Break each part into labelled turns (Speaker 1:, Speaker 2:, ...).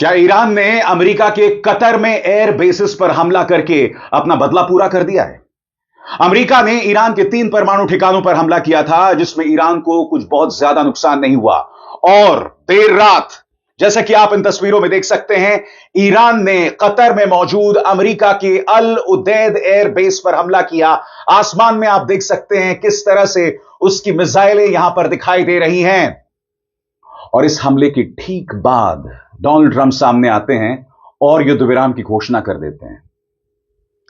Speaker 1: क्या ईरान ने अमेरिका के कतर में एयर बेसिस पर हमला करके अपना बदला पूरा कर दिया है? अमेरिका ने ईरान के 3 परमाणु ठिकानों पर हमला किया था, जिसमें ईरान को कुछ बहुत ज्यादा नुकसान नहीं हुआ। और देर रात, जैसा कि आप इन तस्वीरों में देख सकते हैं, ईरान ने कतर में मौजूद अमेरिका के अल उदैद एयर बेस पर हमला किया। आसमान में आप देख सकते हैं किस तरह से उसकी मिसाइलें यहां पर दिखाई दे रही हैं। और इस हमले के ठीक बाद डोनाल्ड ट्रंप सामने आते हैं और युद्ध विराम की घोषणा कर देते हैं।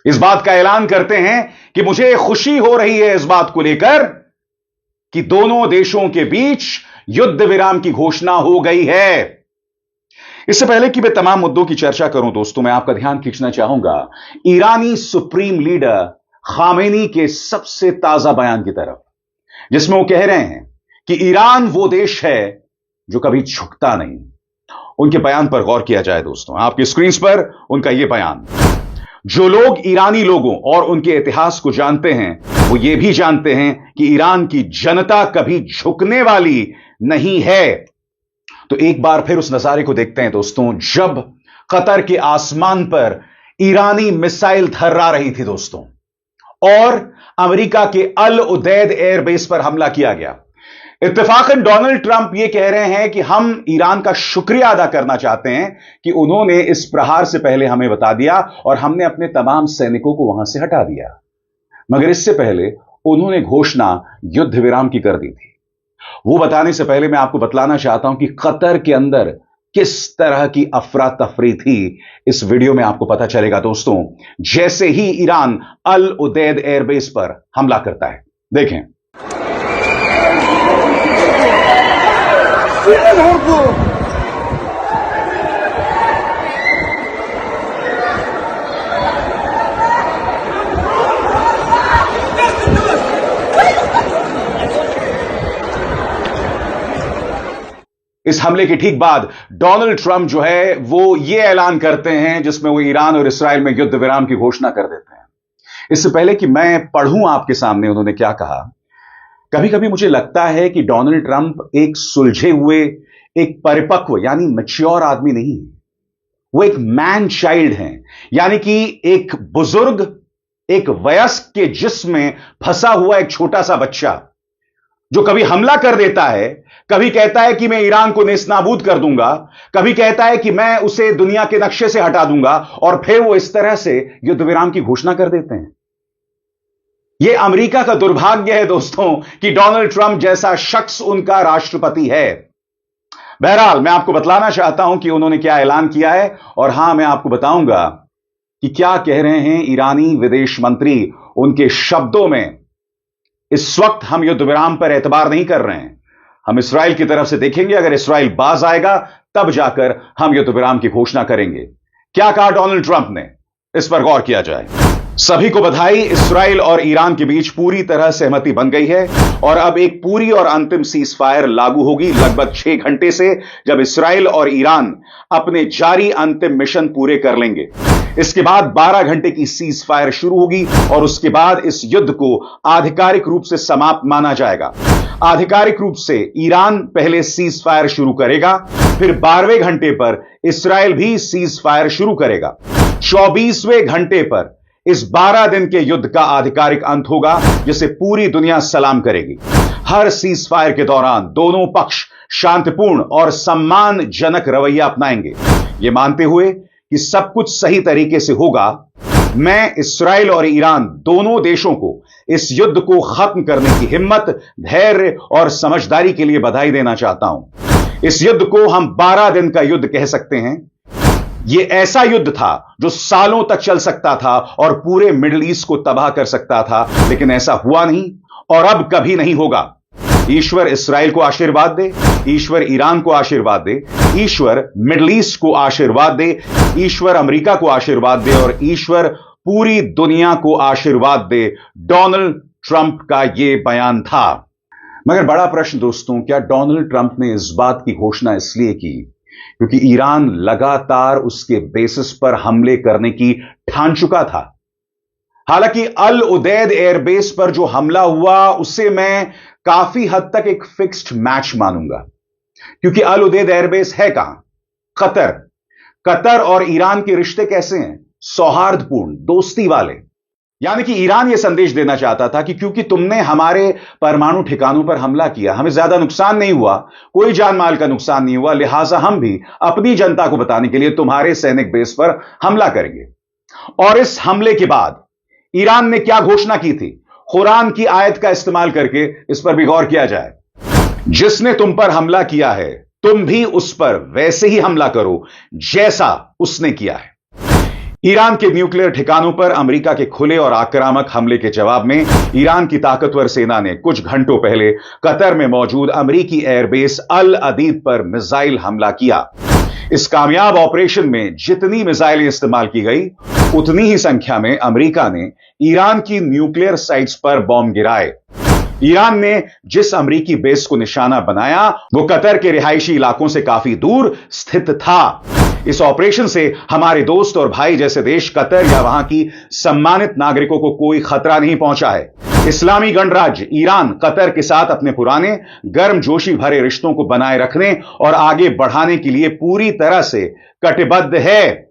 Speaker 1: इस बात का ऐलान करते हैं कि मुझे खुशी हो रही है इस बात को लेकर कि दोनों देशों के बीच युद्ध विराम की घोषणा हो गई है। इससे पहले कि मैं तमाम मुद्दों की चर्चा करूं दोस्तों, मैं आपका ध्यान खींचना चाहूंगा ईरानी सुप्रीम लीडर खामेनी के सबसे ताजा बयान की तरफ, जिसमें वो कह रहे हैं कि ईरान वो देश है जो कभी झुकता नहीं। उनके बयान पर गौर किया जाए दोस्तों, आपकी स्क्रीन पर उनका यह बयान। जो लोग ईरानी लोगों और उनके इतिहास को जानते हैं, वो ये भी जानते हैं कि ईरान की जनता कभी झुकने वाली नहीं है। तो एक बार फिर उस नजारे को देखते हैं दोस्तों, जब कतर के आसमान पर ईरानी मिसाइल थर्रा रही थी दोस्तों, और अमेरिका के अल उदैद एयरबेस पर हमला किया गया। इत्तेफाकन डोनाल्ड ट्रंप यह कह रहे हैं कि हम ईरान का शुक्रिया अदा करना चाहते हैं कि उन्होंने इस प्रहार से पहले हमें बता दिया और हमने अपने तमाम सैनिकों को वहां से हटा दिया। मगर इससे पहले उन्होंने घोषणा युद्ध विराम की कर दी थी। वो बताने से पहले मैं आपको बतलाना चाहता हूं कि कतर के अंदर किस तरह की अफरा तफरी थी। इस वीडियो में आपको पता चलेगा दोस्तों, जैसे ही ईरान अल उदैद एयरबेस पर हमला करता है। देखें। इस हमले के ठीक बाद डोनाल्ड ट्रंप जो है वो ये ऐलान करते हैं, जिसमें वो ईरान और इस्राएल में युद्ध विराम की घोषणा कर देते हैं। इससे पहले कि मैं पढ़ूं आपके सामने उन्होंने क्या कहा, कभी कभी मुझे लगता है कि डोनाल्ड ट्रंप एक सुलझे हुए, एक परिपक्व यानी मैच्योर आदमी नहीं है। वो एक मैन चाइल्ड हैं, यानी कि एक बुजुर्ग, एक वयस्क के जिस्म में फंसा हुआ एक छोटा सा बच्चा, जो कभी हमला कर देता है, कभी कहता है कि मैं ईरान को नेस्तनाबूद कर दूंगा, कभी कहता है कि मैं उसे दुनिया के नक्शे से हटा दूंगा, और फिर वो इस तरह से युद्ध विराम की घोषणा कर देते हैं। यह अमेरिका का दुर्भाग्य है दोस्तों कि डोनाल्ड ट्रंप जैसा शख्स उनका राष्ट्रपति है। बहरहाल, मैं आपको बतलाना चाहता हूं कि उन्होंने क्या ऐलान किया है, और हां, मैं आपको बताऊंगा कि क्या कह रहे हैं ईरानी विदेश मंत्री। उनके शब्दों में, इस वक्त हम युद्ध विराम पर एतबार नहीं कर रहे हैं, हम इस्राएल की तरफ से देखेंगे। अगर इस्राएल बाज आएगा तब जाकर हम युद्ध विराम की घोषणा करेंगे। क्या कहा डोनाल्ड ट्रंप ने, इस पर गौर किया जाए। सभी को बधाई, इस्राएल और ईरान के बीच पूरी तरह सहमति बन गई है और अब एक पूरी और अंतिम सीज फायर लागू होगी लगभग 6 घंटे से, जब इस्राएल और ईरान अपने जारी अंतिम मिशन पूरे कर लेंगे। इसके बाद 12 घंटे की सीज फायर शुरू होगी और उसके बाद इस युद्ध को आधिकारिक रूप से समाप्त माना जाएगा। आधिकारिक रूप से ईरान पहले सीज फायर शुरू करेगा, फिर 12वें घंटे पर इस्राएल भी सीज फायर शुरू करेगा। 24वें घंटे पर इस 12 दिन के युद्ध का आधिकारिक अंत होगा, जिसे पूरी दुनिया सलाम करेगी। हर सीज फायर के दौरान दोनों पक्ष शांतिपूर्ण और सम्मानजनक रवैया अपनाएंगे, यह मानते हुए कि सब कुछ सही तरीके से होगा। मैं इस्राएल और ईरान दोनों देशों को इस युद्ध को खत्म करने की हिम्मत, धैर्य और समझदारी के लिए बधाई देना चाहता हूं। इस युद्ध को हम 12 दिन का युद्ध कह सकते हैं। यह ऐसा युद्ध था जो सालों तक चल सकता था और पूरे मिडिल ईस्ट को तबाह कर सकता था, लेकिन ऐसा हुआ नहीं और अब कभी नहीं होगा। ईश्वर इस्राएल को आशीर्वाद दे, ईश्वर ईरान को आशीर्वाद दे, ईश्वर मिडिल ईस्ट को आशीर्वाद दे, ईश्वर अमेरिका को आशीर्वाद दे और ईश्वर पूरी दुनिया को आशीर्वाद दे। डोनाल्ड ट्रंप का यह बयान था। मगर बड़ा प्रश्न दोस्तों, क्या डोनाल्ड ट्रंप ने इस बात की घोषणा इसलिए की क्योंकि ईरान लगातार उसके बेसिस पर हमले करने की ठान चुका था? हालांकि अल उदैद एयरबेस पर जो हमला हुआ उसे मैं काफी हद तक एक फिक्स्ड मैच मानूंगा, क्योंकि अल उदैद एयरबेस है कहां? कतर। कतर और ईरान के रिश्ते कैसे हैं? सौहार्दपूर्ण, दोस्ती वाले। यानी कि ईरान यह संदेश देना चाहता था कि क्योंकि तुमने हमारे परमाणु ठिकानों पर हमला किया, हमें ज्यादा नुकसान नहीं हुआ, कोई जान माल का नुकसान नहीं हुआ, लिहाजा हम भी अपनी जनता को बताने के लिए तुम्हारे सैनिक बेस पर हमला करेंगे। और इस हमले के बाद ईरान ने क्या घोषणा की थी? कुरान की आयत का इस्तेमाल करके इस पर भी गौर किया जाए। जिसने तुम पर हमला किया है, तुम भी उस पर वैसे ही हमला करो जैसा उसने किया है। ईरान के न्यूक्लियर ठिकानों पर अमेरिका के खुले और आक्रामक हमले के जवाब में ईरान की ताकतवर सेना ने कुछ घंटों पहले कतर में मौजूद अमेरिकी एयरबेस अल अदीद पर मिसाइल हमला किया। इस कामयाब ऑपरेशन में जितनी मिसाइलें इस्तेमाल की गई, उतनी ही संख्या में अमेरिका ने ईरान की न्यूक्लियर साइट्स पर बॉम्ब गिराए। ईरान ने जिस अमेरिकी बेस को निशाना बनाया, वो कतर के रिहायशी इलाकों से काफी दूर स्थित था। इस ऑपरेशन से हमारे दोस्त और भाई जैसे देश कतर या वहां की सम्मानित नागरिकों को कोई खतरा नहीं पहुंचा है। इस्लामी गणराज्य ईरान कतर के साथ अपने पुराने गर्मजोशी भरे रिश्तों को बनाए रखने और आगे बढ़ाने के लिए पूरी तरह से कटिबद्ध है।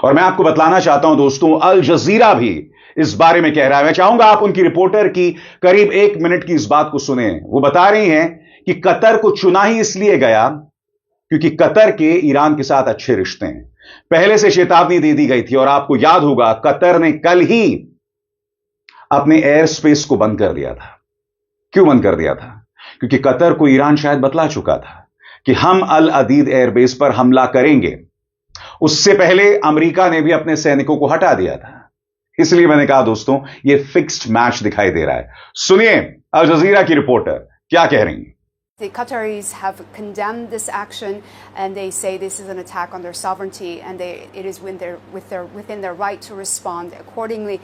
Speaker 1: और मैं आपको बतलाना चाहता हूं दोस्तों, अल जजीरा भी इस बारे में कह रहा है। मैं चाहूंगा आप उनकी रिपोर्टर की करीब 1 मिनट की इस बात को सुने। वो बता रही हैं कि कतर को चुना ही इसलिए गया क्योंकि कतर के ईरान के साथ अच्छे रिश्ते हैं। पहले से चेतावनी दे दी गई थी और आपको याद होगा कतर ने कल ही अपने एयर स्पेस को बंद कर दिया था। क्यों बंद कर दिया था? क्योंकि कतर को ईरान शायद बतला चुका था कि हम अल अदीद एयरबेस पर हमला करेंगे। उससे पहले अमेरिका ने भी अपने सैनिकों को हटा दिया था। इसलिए मैंने कहा दोस्तों, यह फिक्स्ड मैच दिखाई दे रहा है। सुनिए अल जजीरा की रिपोर्टर क्या कह रही हैं।
Speaker 2: The Qataris have condemned this action, and they say this is an attack on their sovereignty, and it is within their right to respond accordingly.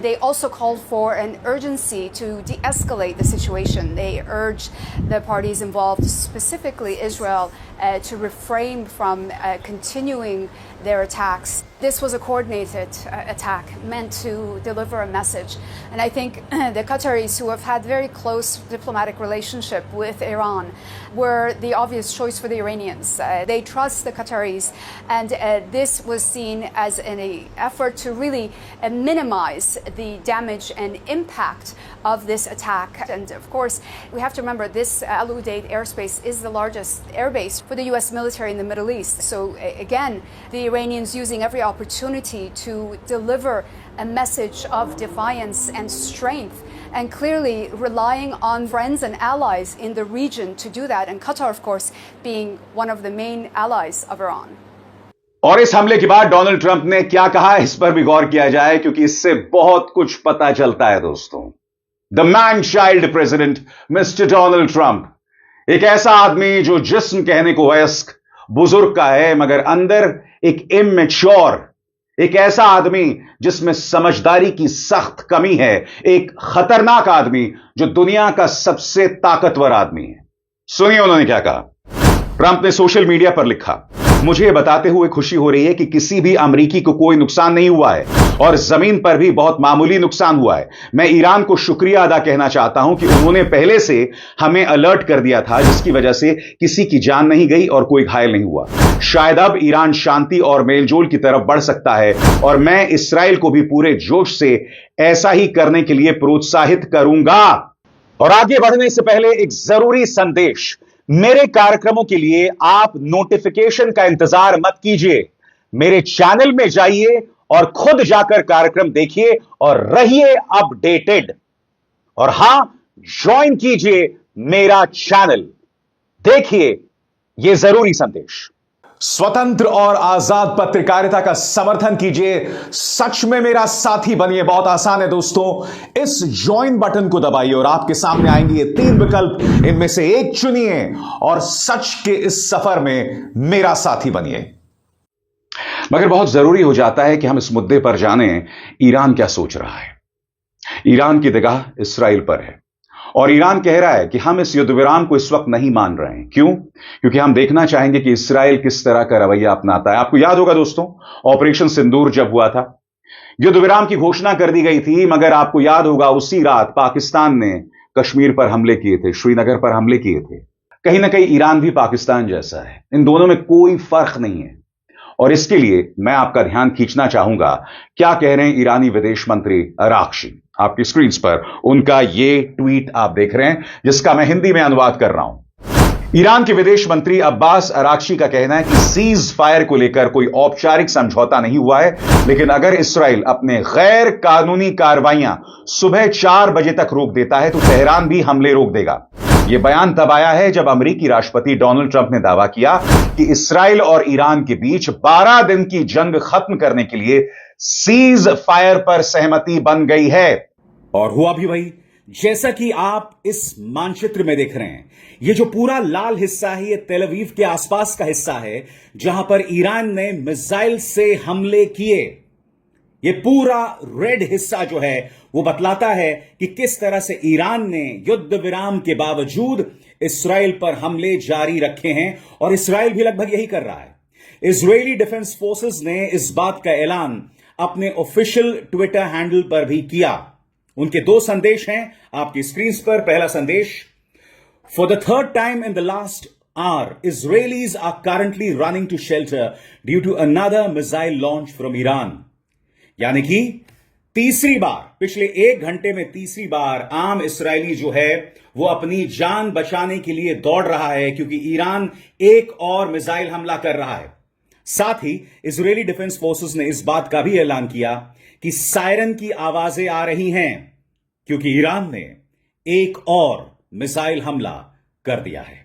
Speaker 2: They also called for an urgency to de-escalate the situation. They urge the parties involved, specifically Israel, to refrain from continuing their attacks. This was a coordinated attack meant to deliver a message. And I think the Qataris, who have had very close diplomatic relationship with Iran, were the obvious choice for the Iranians. They trust the Qataris, and this was seen as an effort to really minimize the damage and impact of this attack. And of course, we have to remember this Al Udeid airspace is the largest airbase for the US military in the Middle East. So again, the Iranians using every opportunity to deliver a message of defiance and strength, and clearly relying on friends and allies in the region to do that, and Qatar, of course, being one of the main allies of Iran.
Speaker 1: और इस हमले के बाद Donald Trump ने क्या कहा, इस पर भी गौर किया जाए क्योंकि इससे बहुत कुछ पता चलता है दोस्तों। The man child president mister Donald Trump, एक ऐसा आदमी जो जिस्म कहने को वयस्क बुजुर्ग का है, मगर अंदर एक इमेच्योर, एक ऐसा आदमी जिसमें समझदारी की सख्त कमी है, एक खतरनाक आदमी जो दुनिया का सबसे ताकतवर आदमी है। सुनिए उन्होंने क्या कहा। ट्रंप ने सोशल मीडिया पर लिखा, मुझे बताते हुए खुशी हो रही है कि किसी भी अमेरिकी को कोई नुकसान नहीं हुआ है और जमीन पर भी बहुत मामूली नुकसान हुआ है। मैं ईरान को शुक्रिया अदा कहना चाहता हूं कि उन्होंने पहले से हमें अलर्ट कर दिया था, जिसकी वजह से किसी की जान नहीं गई और कोई घायल नहीं हुआ। शायद अब ईरान शांति और मेलजोल की तरफ बढ़ सकता है और मैं इस्राएल को भी पूरे जोश से ऐसा ही करने के लिए प्रोत्साहित करूंगा। और आगे बढ़ने से पहले एक जरूरी संदेश, मेरे कार्यक्रमों के लिए आप नोटिफिकेशन का इंतजार मत कीजिए। मेरे चैनल में जाइए और खुद जाकर कार्यक्रम देखिए और रहिए अपडेटेड। और हां, ज्वाइन कीजिए मेरा चैनल। देखिए यह जरूरी संदेश। स्वतंत्र और आजाद पत्रकारिता का समर्थन कीजिए, सच में मेरा साथी बनिए। बहुत आसान है दोस्तों, इस ज्वाइन बटन को दबाइए और आपके सामने आएंगे ये 3 विकल्प, इनमें से एक चुनिए और सच के इस सफर में मेरा साथी बनिए। मगर बहुत जरूरी हो जाता है कि हम इस मुद्दे पर जानें, ईरान क्या सोच रहा है। ईरान की निगाह इस्राएल पर है और ईरान कह रहा है कि हम इस युद्ध विराम को इस वक्त नहीं मान रहे हैं। क्यों? क्योंकि हम देखना चाहेंगे कि इस्राएल किस तरह का रवैया अपनाता है। आपको याद होगा दोस्तों, ऑपरेशन सिंदूर जब हुआ था, युद्ध विराम की घोषणा कर दी गई थी, मगर आपको याद होगा उसी रात पाकिस्तान ने कश्मीर पर हमले किए थे, श्रीनगर पर हमले किए थे। कहीं ना कहीं ईरान भी पाकिस्तान जैसा है, इन दोनों में कोई फर्क नहीं है। और इसके लिए मैं आपका ध्यान खींचना चाहूंगा क्या कह रहे हैं ईरानी विदेश मंत्री अराक्ची। आपकी स्क्रीन पर उनका ये ट्वीट आप देख रहे हैं, जिसका मैं हिंदी में अनुवाद कर रहा हूं। ईरान के विदेश मंत्री अब्बास अराक्ची का कहना है कि सीज फायर को लेकर कोई औपचारिक समझौता नहीं हुआ है, लेकिन अगर इसराइल अपने गैर कानूनी कार्रवाइयां सुबह 4 बजे तक रोक देता है तो तेहरान भी हमले रोक देगा। यह बयान तब आया है जब अमेरिकी राष्ट्रपति डोनाल्ड ट्रंप ने दावा किया कि इसराइल और ईरान के बीच 12 दिन की जंग खत्म करने के लिए सीज फायर पर सहमति बन गई है।
Speaker 3: और हुआ भी वही, जैसा कि आप इस मानचित्र में देख रहे हैं। यह जो पूरा लाल हिस्सा है, यह तेल अवीव के आसपास का हिस्सा है, जहां पर ईरान ने मिसाइल से हमले किए। यह पूरा रेड हिस्सा जो है वो बतलाता है कि किस तरह से ईरान ने युद्ध विराम के बावजूद इसराइल पर हमले जारी रखे हैं, और इसराइल भी लगभग यही कर रहा है। इजरायली डिफेंस फोर्सेस ने इस बात का ऐलान अपने ऑफिशियल ट्विटर हैंडल पर भी किया। उनके 2 संदेश हैं आपकी स्क्रीन पर। पहला संदेश, for the third time in the last hour Israelis are currently running to shelter due to another missile launch from Iran. यानी कि तीसरी बार, पिछले 1 घंटे में तीसरी बार आम इसराइली जो है वो अपनी जान बचाने के लिए दौड़ रहा है, क्योंकि ईरान एक और मिसाइल हमला कर रहा है। साथ ही इजरायली डिफेंस फोर्सेस ने इस बात का भी ऐलान किया कि सायरन की आवाजें आ रही हैं, क्योंकि ईरान ने एक और मिसाइल हमला कर दिया है।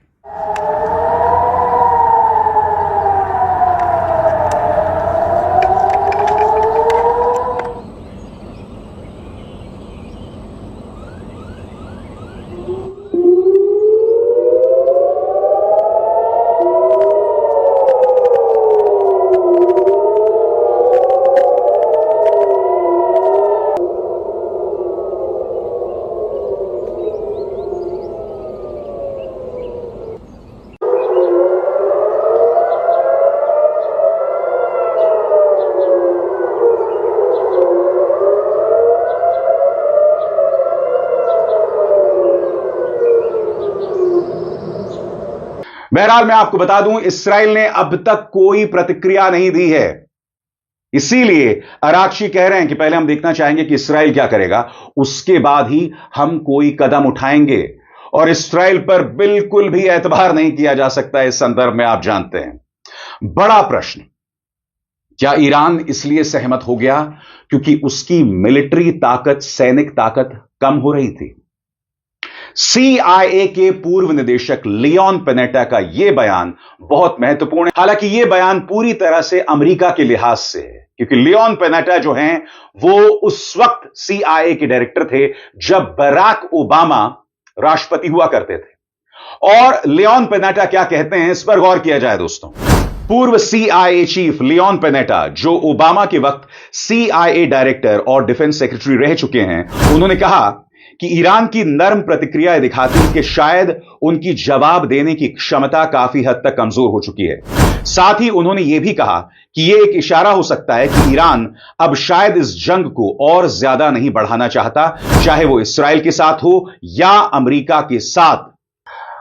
Speaker 1: बहरहाल मैं आपको बता दूं, इसराइल ने अब तक कोई प्रतिक्रिया नहीं दी है। इसीलिए अराक्ची कह रहे हैं कि पहले हम देखना चाहेंगे कि इसराइल क्या करेगा, उसके बाद ही हम कोई कदम उठाएंगे। और इसराइल पर बिल्कुल भी एतबार नहीं किया जा सकता इस संदर्भ में, आप जानते हैं। बड़ा प्रश्न, क्या ईरान इसलिए सहमत हो गया क्योंकि उसकी मिलिट्री ताकत, सैनिक ताकत कम हो रही थी? CIA के पूर्व निदेशक लियोन पेनेटा का यह बयान बहुत महत्वपूर्ण है। हालांकि यह बयान पूरी तरह से अमेरिका के लिहाज से है, क्योंकि लियोन पेनेटा जो हैं वो उस वक्त CIA के डायरेक्टर थे जब बराक ओबामा राष्ट्रपति हुआ करते थे। और लियोन पेनेटा क्या कहते हैं, इस पर गौर किया जाए दोस्तों। पूर्व CIA चीफ लियोन पेनेटा, जो ओबामा के वक्त CIA डायरेक्टर और डिफेंस सेक्रेटरी रह चुके हैं, उन्होंने कहा कि ईरान की नर्म प्रतिक्रियाएं दिखाती हैं कि शायद उनकी जवाब देने की क्षमता काफी हद तक कमजोर हो चुकी है। साथ ही उन्होंने यह भी कहा कि यह एक इशारा हो सकता है कि ईरान अब शायद इस जंग को और ज्यादा नहीं बढ़ाना चाहता, चाहे वो इसराइल के साथ हो या अमेरिका के साथ।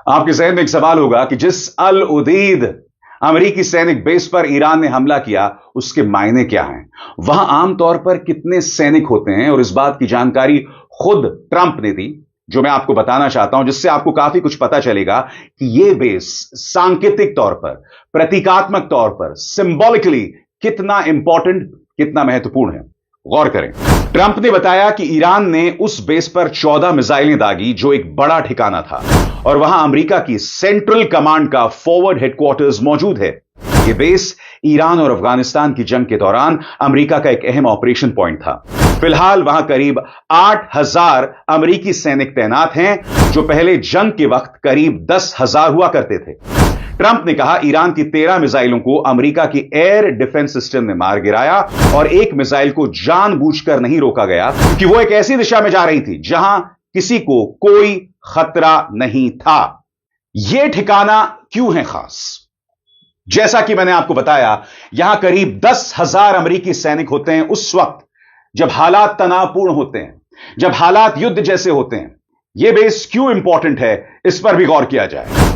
Speaker 1: आपके जहन में एक सवाल होगा कि जिस अल उदीद अमेरिकी सैनिक बेस पर ईरान ने हमला किया, उसके मायने क्या हैं? वहां आमतौर पर कितने सैनिक होते हैं? और इस बात की जानकारी खुद ट्रंप ने दी, जो मैं आपको बताना चाहता हूं, जिससे आपको काफी कुछ पता चलेगा कि यह बेस सांकेतिक तौर पर, प्रतीकात्मक तौर पर, सिंबॉलिकली कितना इंपॉर्टेंट, कितना महत्वपूर्ण है। गौर करें, ट्रंप ने बताया कि ईरान ने उस बेस पर 14 मिसाइलें दागी, जो एक बड़ा ठिकाना था, और वहां अमेरिका की सेंट्रल कमांड का फॉरवर्ड हेडक्वार्टर्स मौजूद है। यह बेस ईरान और अफगानिस्तान की जंग के दौरान अमेरिका का एक अहम ऑपरेशन पॉइंट था। फिलहाल वहां करीब 8000 अमेरिकी सैनिक तैनात हैं, जो पहले जंग के वक्त करीब 10,000 हुआ करते थे। ट्रंप ने कहा ईरान की 13 मिसाइलों को अमेरिका की एयर डिफेंस सिस्टम ने मार गिराया, और एक मिसाइल को जानबूझकर नहीं रोका गया क्योंकि वो एक ऐसी दिशा में जा रही थी जहां किसी को कोई खतरा नहीं था। यह ठिकाना क्यों है खास? जैसा कि मैंने आपको बताया, यहां करीब 10,000 अमेरिकी सैनिक होते हैं उस वक्त जब हालात तनावपूर्ण होते हैं, जब हालात युद्ध जैसे होते हैं। यह बेस क्यों इंपॉर्टेंट है, इस पर भी गौर किया जाए।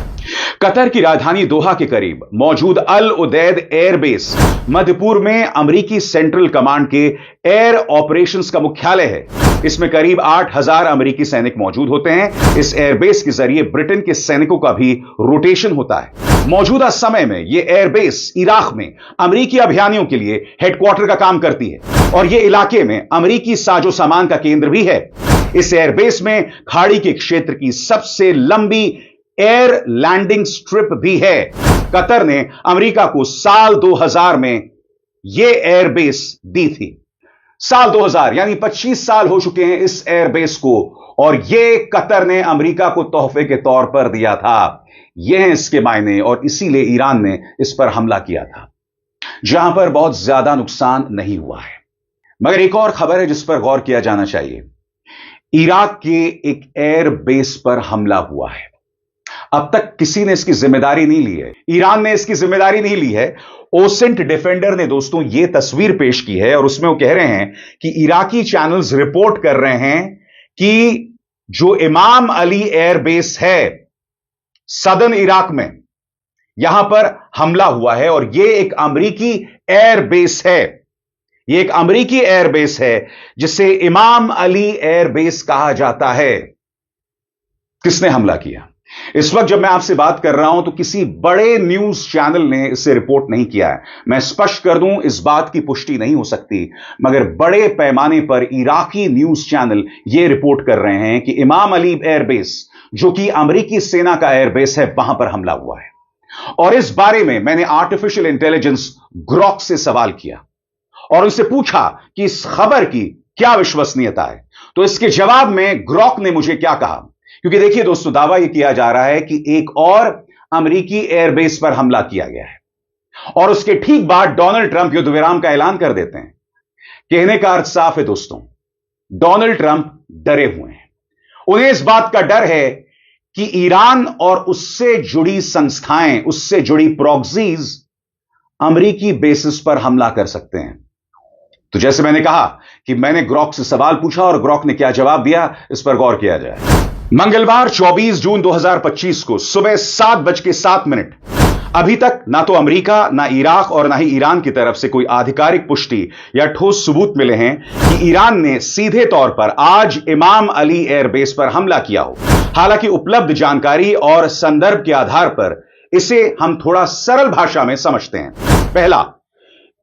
Speaker 1: कतर की राजधानी दोहा के करीब मौजूद अल उदैद एयरबेस मध्य पूर्व में अमेरिकी सेंट्रल कमांड के एयर ऑपरेशंस का मुख्यालय है। इसमें करीब 8,000 अमेरिकी सैनिक मौजूद होते हैं। इस एयरबेस के जरिए ब्रिटेन के सैनिकों का भी रोटेशन होता है। मौजूदा समय में यह एयरबेस इराक में अमेरिकी अभियानियों के लिए हेडक्वार्टर का काम करती है और यह इलाके में अमेरिकी साजो सामान का केंद्र भी है। इस एयरबेस में खाड़ी के क्षेत्र की सबसे लंबी एयर लैंडिंग स्ट्रिप भी है। कतर ने अमेरिका को साल 2000 में यह एयरबेस दी थी। साल 2000 यानी 25 साल हो चुके हैं इस एयरबेस को, और यह कतर ने अमेरिका को तोहफे के तौर पर दिया था। यह है इसके मायने, और इसीलिए ईरान ने इस पर हमला किया था, जहां पर बहुत ज्यादा नुकसान नहीं हुआ है। मगर एक और खबर है जिस पर गौर किया जाना चाहिए। इराक के एक एयर बेस पर हमला हुआ है। अब तक किसी ने इसकी जिम्मेदारी नहीं ली है। ईरान ने इसकी जिम्मेदारी नहीं ली है। ओसेंट डिफेंडर ने दोस्तों यह तस्वीर पेश की है और उसमें वो कह रहे हैं कि इराकी चैनल्स रिपोर्ट कर रहे हैं कि जो इमाम अली एयरबेस है सदर्न इराक में, यहां पर हमला हुआ है और यह एक अमेरिकी एयरबेस है। यह एक अमेरिकी एयरबेस है जिसे इमाम अली एयरबेस कहा जाता है। किसने हमला किया? इस वक्त जब मैं आपसे बात कर रहा हूं तो किसी बड़े न्यूज चैनल ने इसे रिपोर्ट नहीं किया है। मैं स्पष्ट कर दूं, इस बात की पुष्टि नहीं हो सकती, मगर बड़े पैमाने पर इराकी न्यूज चैनल यह रिपोर्ट कर रहे हैं कि इमाम अली एयरबेस, जो कि अमेरिकी सेना का एयरबेस है, वहां पर हमला हुआ है। और इस बारे में मैंने आर्टिफिशियल इंटेलिजेंस ग्रॉक से सवाल किया और उनसे पूछा कि इस खबर की क्या विश्वसनीयता है। तो इसके जवाब में ग्रॉक ने मुझे क्या कहा, क्योंकि देखिए दोस्तों, दावा यह किया जा रहा है कि एक और अमेरिकी एयरबेस पर हमला किया गया है और उसके ठीक बाद डोनाल्ड ट्रंप युद्ध विराम का ऐलान कर देते हैं। कहने का अर्थ साफ है दोस्तों, डोनाल्ड ट्रंप डरे हुए हैं। उन्हें इस बात का डर है कि ईरान और उससे जुड़ी संस्थाएं, उससे जुड़ी प्रॉक्सीज अमेरिकी बेसिस पर हमला कर सकते हैं। तो जैसे मैंने कहा कि मैंने ग्रॉक से सवाल पूछा और ग्रॉक ने क्या जवाब दिया, इस पर गौर किया जाए। मंगलवार 24 जून 2025 को सुबह 7:07 अभी तक ना तो अमेरिका, ना इराक और ना ही ईरान की तरफ से कोई आधिकारिक पुष्टि या ठोस सबूत मिले हैं कि ईरान ने सीधे तौर पर आज इमाम अली एयरबेस पर हमला किया हो। हालांकि उपलब्ध जानकारी और संदर्भ के आधार पर इसे हम थोड़ा सरल भाषा में समझते हैं। पहला,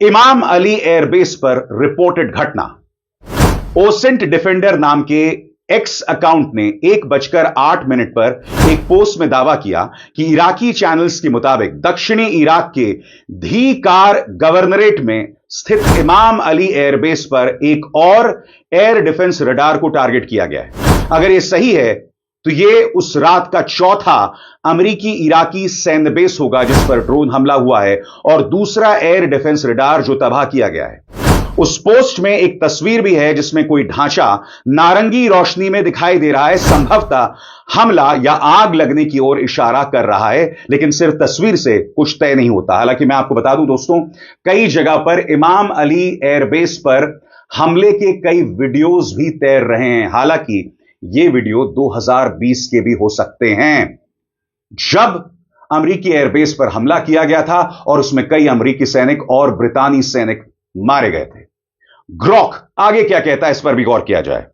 Speaker 1: इमाम अली एयरबेस पर रिपोर्टेड घटना। ओसेंट डिफेंडर नाम के एक्स अकाउंट ने 1:08 पर एक पोस्ट में दावा किया कि इराकी चैनल्स के मुताबिक दक्षिणी इराक के धीकार गवर्नरेट में स्थित इमाम अली एयरबेस पर एक और एयर डिफेंस रडार को टारगेट किया गया है। अगर यह सही है तो यह उस रात का चौथा अमेरिकी इराकी सैन्य बेस होगा जिस पर ड्रोन हमला हुआ है और दूसरा एयर डिफेंस रडार जो तबाह किया गया है। उस पोस्ट में एक तस्वीर भी है जिसमें कोई ढांचा नारंगी रोशनी में दिखाई दे रहा है। संभवतः हमला या आग लगने की ओर इशारा कर रहा है, लेकिन सिर्फ तस्वीर से कुछ तय नहीं होता। हालांकि मैं आपको बता दूं दोस्तों, कई जगह पर इमाम अली एयरबेस पर हमले के कई वीडियोस भी तैर रहे हैं। हालांकि ये वीडियो 2020 के भी हो सकते हैं, जब अमेरिकी एयरबेस पर हमला किया गया था और उसमें कई अमेरिकी सैनिक और ब्रितानी सैनिक मारे गए थे। ग्रॉक आगे क्या कहता है, इस पर भी गौर किया जाए।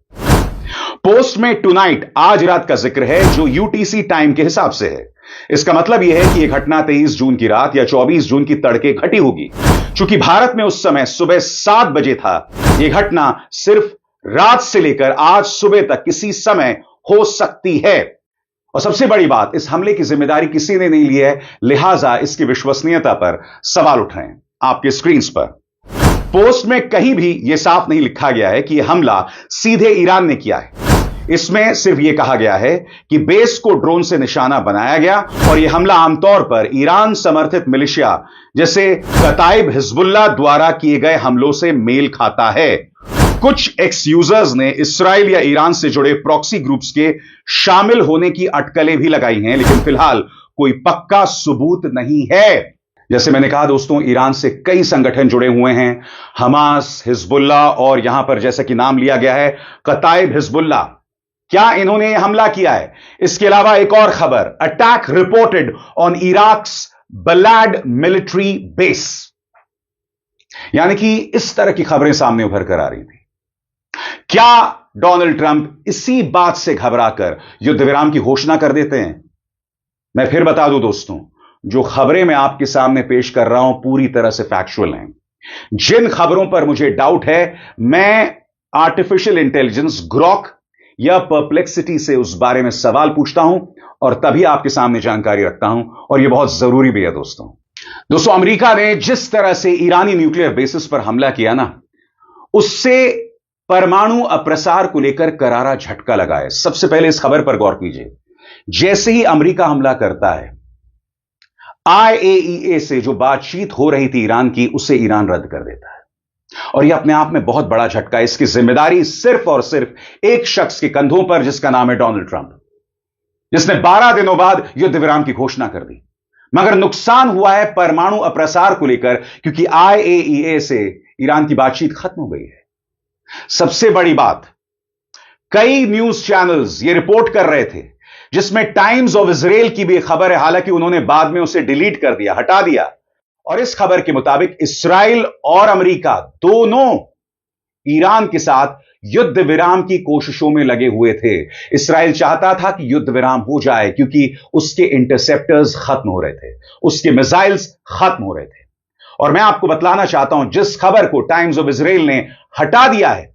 Speaker 1: पोस्ट में टुनाइट, आज रात का जिक्र है, जो यूटीसी टाइम के हिसाब से है। इसका मतलब यह है कि यह घटना 23 जून की रात या 24 जून की तड़के घटी होगी। चूंकि भारत में उस समय सुबह 7 बजे था, यह घटना सिर्फ रात से लेकर आज सुबह तक किसी समय हो सकती है। और सबसे बड़ी बात, इस हमले की जिम्मेदारी किसी ने नहीं ली है, लिहाजा इसकी विश्वसनीयता पर सवाल उठ रहे हैं आपके स्क्रीन पर। पोस्ट में कहीं भी यह साफ नहीं लिखा गया है कि यह हमला सीधे ईरान ने किया है। इसमें सिर्फ यह कहा गया है कि बेस को ड्रोन से निशाना बनाया गया और यह हमला आमतौर पर ईरान समर्थित मिलिशिया जैसे कताइब हिजबुल्लाह द्वारा किए गए हमलों से मेल खाता है। कुछ एक्स यूजर्स ने इसराइल या ईरान से जुड़े प्रॉक्सी ग्रुप्स के शामिल होने की अटकलें भी लगाई हैं, लेकिन फिलहाल कोई पक्का सबूत नहीं है। जैसे मैंने कहा दोस्तों, ईरान से कई संगठन जुड़े हुए हैं, हमास, हिजबुल्लाह और यहां पर जैसा कि नाम लिया गया है कताइब हिजबुल्लाह। क्या इन्होंने हमला किया है? इसके अलावा एक और खबर, attack reported on Iraq's Balad military base, यानी कि इस तरह की खबरें सामने उभर कर आ रही थी। क्या डोनाल्ड ट्रंप इसी बात से घबराकर युद्ध विराम की घोषणा कर देते हैं? मैं फिर बता दूं दोस्तों, जो खबरें मैं आपके सामने पेश कर रहा हूं पूरी तरह से फैक्चुअल हैं। जिन खबरों पर मुझे डाउट है, मैं आर्टिफिशियल इंटेलिजेंस ग्रॉक या परप्लेक्सिटी से उस बारे में सवाल पूछता हूं और तभी आपके सामने जानकारी रखता हूं, और यह बहुत जरूरी भी है दोस्तों। अमेरिका ने जिस तरह से ईरानी न्यूक्लियर बेसिस पर हमला किया ना, उससे परमाणु अप्रसार को लेकर करारा झटका लगा है। सबसे पहले इस खबर पर गौर कीजिए, जैसे ही अमेरिका हमला करता है, IAEA से जो बातचीत हो रही थी ईरान की, उसे ईरान रद्द कर देता है। और यह अपने आप में बहुत बड़ा झटका है। इसकी जिम्मेदारी सिर्फ और सिर्फ एक शख्स के कंधों पर, जिसका नाम है डोनाल्ड ट्रंप, जिसने 12 दिनों बाद युद्ध विराम की घोषणा कर दी। मगर नुकसान हुआ है परमाणु अप्रसार को लेकर, क्योंकि IAEA से ईरान की बातचीत खत्म हो गई है। सबसे बड़ी बात, कई न्यूज चैनल्स ये रिपोर्ट कर रहे थे, जिसमें टाइम्स ऑफ इजराइल की भी खबर है, हालांकि उन्होंने बाद में उसे डिलीट कर दिया, हटा दिया। और इस खबर के मुताबिक इस्राइल और अमेरिका दोनों ईरान के साथ युद्ध विराम की कोशिशों में लगे हुए थे। इस्राइल चाहता था कि युद्ध विराम हो जाए, क्योंकि उसके इंटरसेप्टर्स खत्म हो रहे थे, उसके मिसाइल्स खत्म हो रहे थे। और मैं आपको बतलाना चाहता हूं, जिस खबर को टाइम्स ऑफ इजराइल ने हटा दिया है,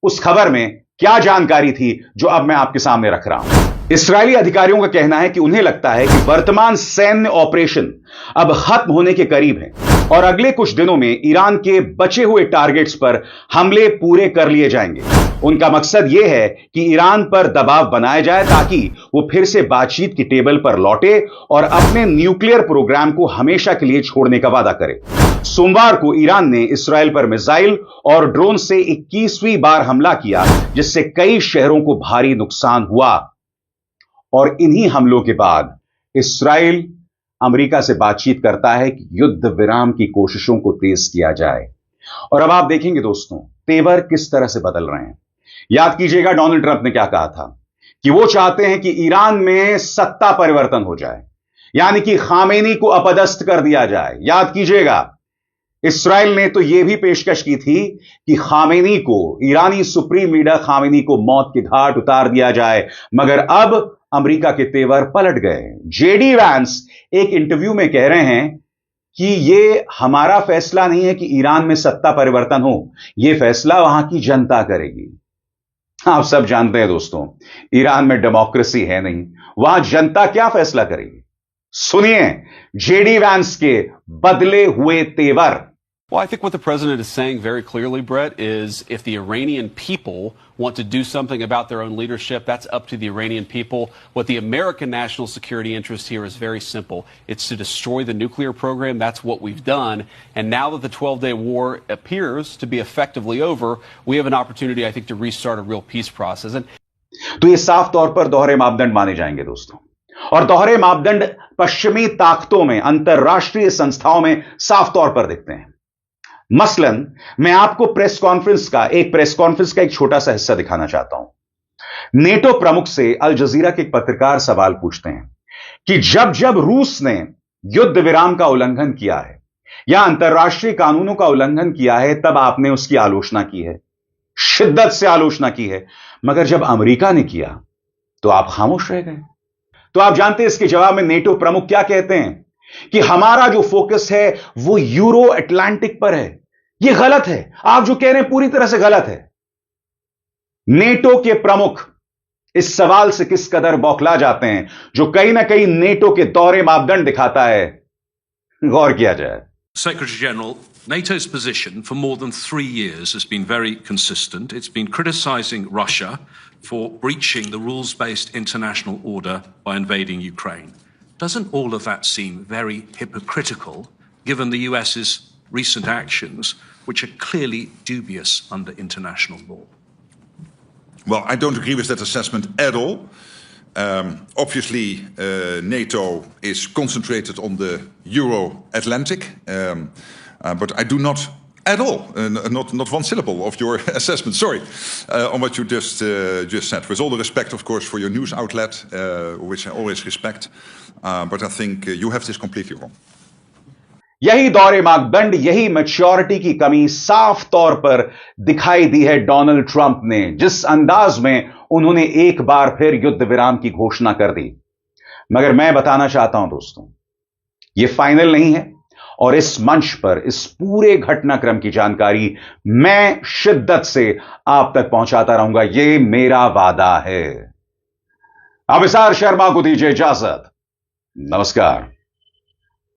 Speaker 1: उस खबर में क्या जानकारी थी जो अब मैं आपके सामने रख रहा हूं। इस्राएली अधिकारियों का कहना है कि उन्हें लगता है कि वर्तमान सैन्य ऑपरेशन अब खत्म होने के करीब है और अगले कुछ दिनों में ईरान के बचे हुए टारगेट्स पर हमले पूरे कर लिए जाएंगे। उनका मकसद यह है कि ईरान पर दबाव बनाया जाए, ताकि वो फिर से बातचीत की टेबल पर लौटे और अपने न्यूक्लियर प्रोग्राम को हमेशा के लिए छोड़ने का वादा करे। सोमवार को ईरान ने इस्राएल पर मिसाइल और ड्रोन से 21वीं बार हमला किया, जिससे कई शहरों को भारी नुकसान हुआ। और इन्हीं हमलों के बाद इस्राएल अमेरिका से बातचीत करता है कि युद्ध विराम की कोशिशों को तेज किया जाए। और अब आप देखेंगे दोस्तों, तेवर किस तरह से बदल रहे हैं। याद कीजिएगा डोनाल्ड ट्रंप ने क्या कहा था, कि वो चाहते हैं कि ईरान में सत्ता परिवर्तन हो जाए, यानी कि खामेनी को अपदस्थ कर दिया जाए। याद कीजिएगा, इस्राएल ने तो यह भी पेशकश की थी कि खामेनी को, ईरानी सुप्रीम लीडर खामेनी को मौत के घाट उतार दिया जाए। मगर अब अमेरिका के तेवर पलट गए। जेडी वैंस एक इंटरव्यू में कह रहे हैं कि यह हमारा फैसला नहीं है कि ईरान में सत्ता परिवर्तन हो, यह फैसला वहां की जनता करेगी। आप सब जानते हैं दोस्तों, ईरान में डेमोक्रेसी है नहीं, वहां जनता क्या फैसला करेगी। सुनिए जेडी वैंस के बदले हुए तेवर।
Speaker 4: Well, I think what the president is saying very clearly, Brett, is if the Iranian people want to do something about their own leadership, that's up to the Iranian people. What the American national security interest here is very simple. It's to destroy the nuclear program. That's what we've done. And now that the 12-day war appears to be effectively over, we have an opportunity, I think, to restart a real peace process.
Speaker 1: तो ये साफ तौर पर दोहरे मापदंड माने जाएंगे दोस्तों, और दोहरे मापदंड पश्चिमी ताकतों में, अंतरराष्ट्रीय संस्थाओं में साफ तौर पर दिखते हैं। मसलन मैं आपको प्रेस कॉन्फ्रेंस का एक छोटा सा हिस्सा दिखाना चाहता हूं। नेटो प्रमुख से अल जजीरा के एक पत्रकार सवाल पूछते हैं कि जब जब रूस ने युद्ध विराम का उल्लंघन किया है या अंतरराष्ट्रीय कानूनों का उल्लंघन किया है, तब आपने उसकी आलोचना की है, शिद्दत से आलोचना की है, मगर जब अमेरिका ने किया तो आप खामोश रह गए। तो आप जानते हैं इसके जवाब में नेटो प्रमुख क्या कहते हैं, कि हमारा जो फोकस है वो यूरो अटलांटिक पर है। यह गलत है, आप जो कह रहे हैं पूरी तरह से गलत है। नेटो के प्रमुख इस सवाल से किस कदर बौखला जाते हैं, जो कहीं ना कहीं नेटो के दोहरे मापदंड दिखाता है। गौर किया जाए।
Speaker 5: Secretary General, NATO's position for more than 3 years has been very consistent. It's been criticizing Russia for breaching the rules-based international order by invading Ukraine. Doesn't all of that seem very hypocritical, given the US's recent actions, which are clearly dubious under international law?
Speaker 6: Well, I don't agree with that assessment at all. Obviously, NATO is concentrated on the Euro-Atlantic, but I do not At all, not one syllable of your assessment. Sorry, on what you just said. With all the respect, of course, for your news outlet, which I always respect, but I think you have this completely wrong.
Speaker 1: यही दौरे मापदंड, यही maturity की कमी साफ तौर पर दिखाई दी है डोनाल्ड ट्रंप ने, जिस अंदाज में उन्होंने एक बार फिर युद्ध विराम की घोषणा कर दी। मगर मैं बताना चाहता हूं दोस्तों, यह फाइनल नहीं है और इस मंच पर इस पूरे घटनाक्रम की जानकारी मैं शिद्दत से आप तक पहुंचाता रहूंगा, यह मेरा वादा है। अभिसार शर्मा को दीजिए इजाजत। नमस्कार।